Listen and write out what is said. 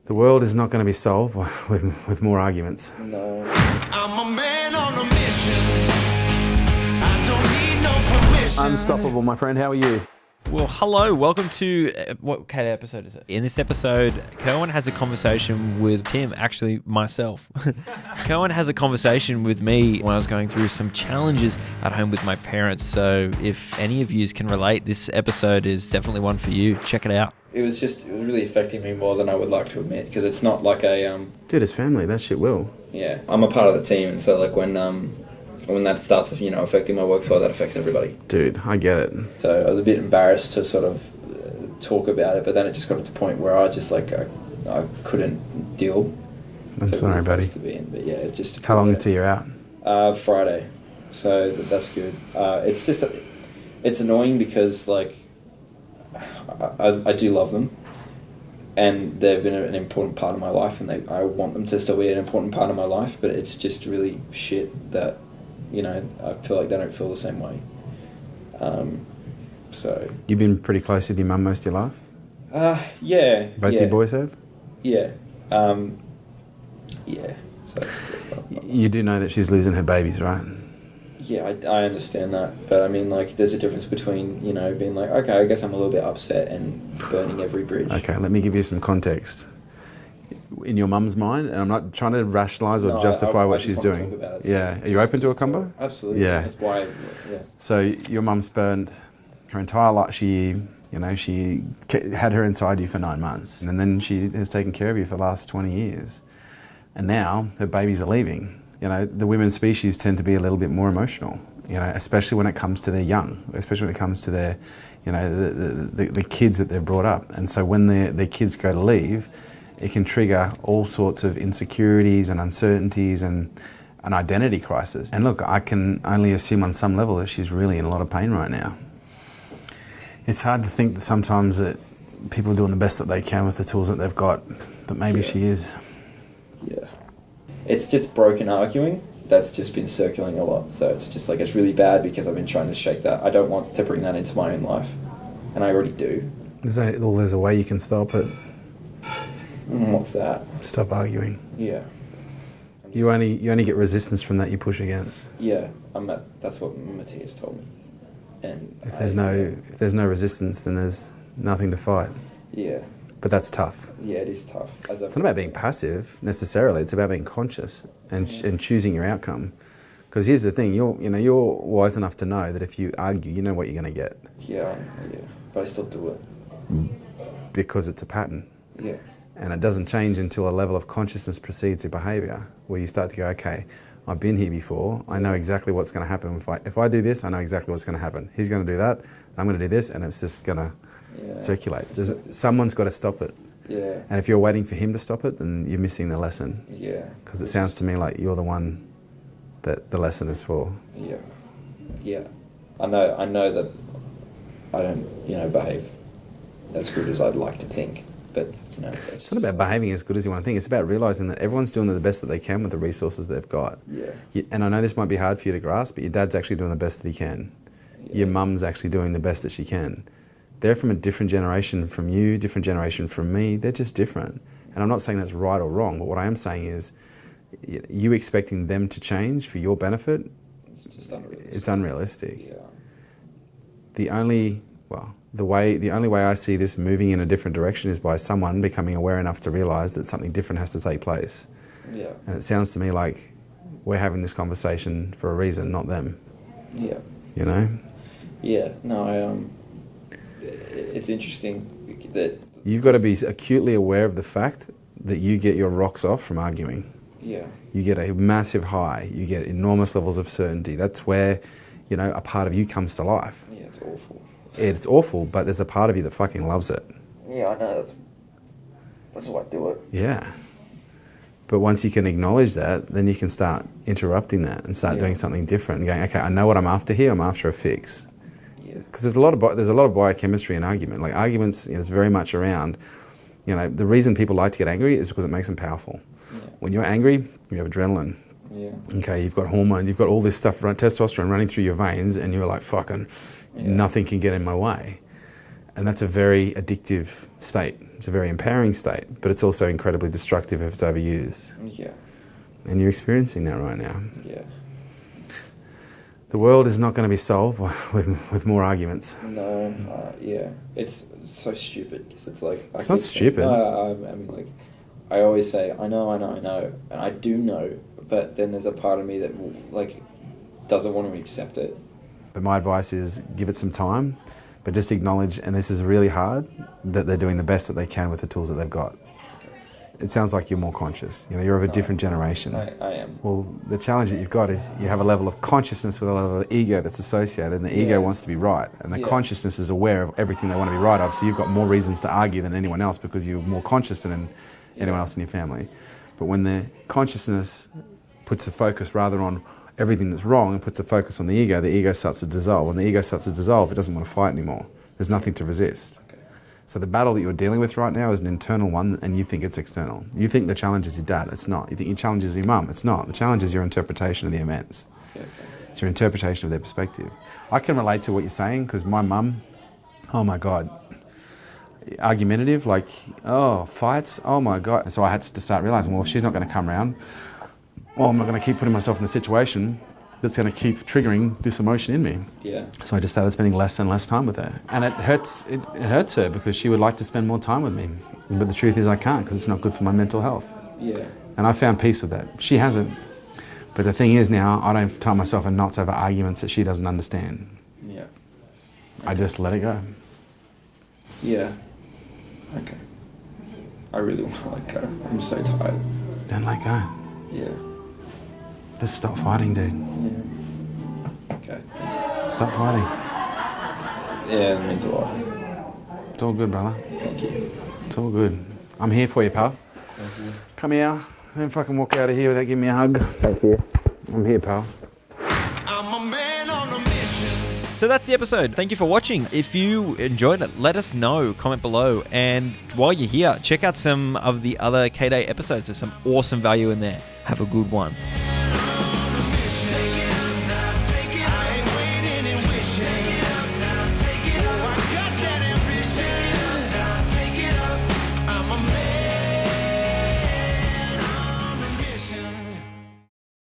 The world is not going to be solved with more arguments. No. I'm a man on a mission. I don't need no permission. Unstoppable, my friend. How are you? Well, hello. Welcome to what Kday episode is it? In this episode, Kerwin has a conversation with Tim, actually myself. Kerwin has a conversation with me when I was going through some challenges at home with my parents. So if any of you can relate, this episode is definitely one for you. Check it out. It was really affecting me more than I would like to admit, because it's not like Dude, it's family. That shit will. Yeah, I'm a part of the team, and so like when that starts, affecting my workflow, that affects everybody. Dude, I get it. So I was a bit embarrassed to sort of talk about it, but then it just got to the point where I just I couldn't deal. I'm sorry, buddy. To be in. But yeah, it just. How long until you're out? Friday, so that's good. It's just it's annoying because I do love them, and they've been an important part of my life, and I want them to still be an important part of my life. But it's just really shit that I feel like they don't feel the same way. So You've been pretty close with your mum most of your life? Yeah. Both your boys have? Yeah. Yeah. So you do know that she's losing her babies, right? yeah, I understand that, but I mean, there's a difference between being like, okay, I guess I'm a little bit upset, and burning every bridge. Okay, let me give you some context. In your mum's mind, and I'm not trying to rationalise or justify what she's doing. Talk about it, yeah, are you open to a combo? Absolutely. Yeah. That's why. Yeah. So your mum spurned her entire life. She had her inside you for 9 months, and then she has taken care of you for the last 20 years. And now her babies are leaving. The women's species tend to be a little bit more emotional. Especially when it comes to their young, especially when it comes to their, the kids that they've brought up. And so when their kids go to leave, it can trigger all sorts of insecurities and uncertainties and an identity crisis. And look, I can only assume on some level that she's really in a lot of pain right now. It's hard to think that sometimes that people are doing the best that they can with the tools that they've got, but maybe she is. Yeah. It's just broken arguing. That's just been circulating a lot. So it's just it's really bad because I've been trying to shake that. I don't want to bring that into my own life. And I already do. There's a way you can stop it. What's that? Stop arguing. Yeah. You only get resistance from that you push against. Yeah, that's what Matthias told me. And if there's no resistance, then there's nothing to fight. Yeah. But that's tough. Yeah, it is tough. It's not about being passive necessarily. It's about being conscious and choosing your outcome. Because here's the thing: you're wise enough to know that if you argue, you know what you're going to get. Yeah, but I still do it because it's a pattern. Yeah. And it doesn't change until a level of consciousness precedes your behaviour, where you start to go, okay, I've been here before. I know exactly what's going to happen. If I do this, I know exactly what's going to happen. He's going to do that. I'm going to do this, and it's just going to circulate. Someone's got to stop it. Yeah. And if you're waiting for him to stop it, then you're missing the lesson. Yeah. Because it sounds to me like you're the one that the lesson is for. Yeah. Yeah. I know that I don't, behave as good as I'd like to think. But, it's not about behaving as good as you want to think. It's about realising that everyone's doing the best that they can with the resources they've got. Yeah. And I know this might be hard for you to grasp, but your dad's actually doing the best that he can. Yeah. Your mum's actually doing the best that she can. They're from a different generation from you, different generation from me. They're just different. And I'm not saying that's right or wrong, but what I am saying is you expecting them to change for your benefit, it's unrealistic. Yeah. The only way I see this moving in a different direction is by someone becoming aware enough to realise that something different has to take place. Yeah. And it sounds to me like we're having this conversation for a reason, not them. Yeah. Yeah, no, it's interesting that... You've got to be acutely aware of the fact that you get your rocks off from arguing. Yeah. You get a massive high. You get enormous levels of certainty. That's where, a part of you comes to life. Yeah, it's awful. It's awful, but there's a part of you that fucking loves it. Yeah, I know. That's why I do it. Yeah. But once you can acknowledge that, then you can start interrupting that and start doing something different and going, okay, I know what I'm after here. I'm after a fix. Yeah. Because there's a lot of biochemistry in argument. Like arguments is very much around, the reason people like to get angry is because it makes them powerful. Yeah. When you're angry, you have adrenaline. Yeah. Okay, you've got hormone, you've got all this stuff, testosterone running through your veins, and you're like, fucking, nothing can get in my way. And that's a very addictive state. It's a very empowering state, but it's also incredibly destructive if it's overused. Yeah. And you're experiencing that right now. Yeah. The world is not going to be solved with more arguments. No. Yeah. It's so stupid because it's like. It's not stupid. I mean, like, I always say, I know, and I do know, but then there's a part of me that like doesn't want to accept it. But my advice is give it some time, but just acknowledge, and this is really hard, that they're doing the best that they can with the tools that they've got. It sounds like you're more conscious. You know, you're of a different generation. I am. Well, the challenge that you've got is you have a level of consciousness with a level of ego that's associated, and the ego wants to be right, and the consciousness is aware of everything they want to be right of, so you've got more reasons to argue than anyone else because you're more conscious than anyone else in your family. But when the consciousness puts the focus rather on everything that's wrong and puts the focus on the ego starts to dissolve. When the ego starts to dissolve, it doesn't want to fight anymore. There's nothing to resist. So the battle that you're dealing with right now is an internal one, and you think it's external. You think the challenge is your dad. It's not. You think your challenge is your mum. It's not. The challenge is your interpretation of the events. It's your interpretation of their perspective. I can relate to what you're saying because my mum, oh my God, argumentative, like, oh, fights, oh my God. And so I had to start realising, well, if she's not going to come around, well, I'm not going to keep putting myself in a situation that's going to keep triggering this emotion in me. Yeah. So I just started spending less and less time with her. And it hurts her because she would like to spend more time with me. But the truth is I can't because it's not good for my mental health. Yeah. And I found peace with that. She hasn't. But the thing is now, I don't tie myself in knots over arguments that she doesn't understand. Yeah. Okay. I just let it go. Yeah. Okay. I really want to let go. I'm so tired. Then let go. Yeah. Just stop fighting, dude. Yeah. Okay. Stop fighting. Yeah, it means a lot. It's all good, brother. Thank you. It's all good. I'm here for you, pal. Thank you. Come here. Don't fucking walk out of here without giving me a hug. Thank you. I'm here, pal. I'm a man on a mission. So that's the episode. Thank you for watching. If you enjoyed it, let us know. Comment below. And while you're here, check out some of the other Kday episodes. There's some awesome value in there. Have a good one.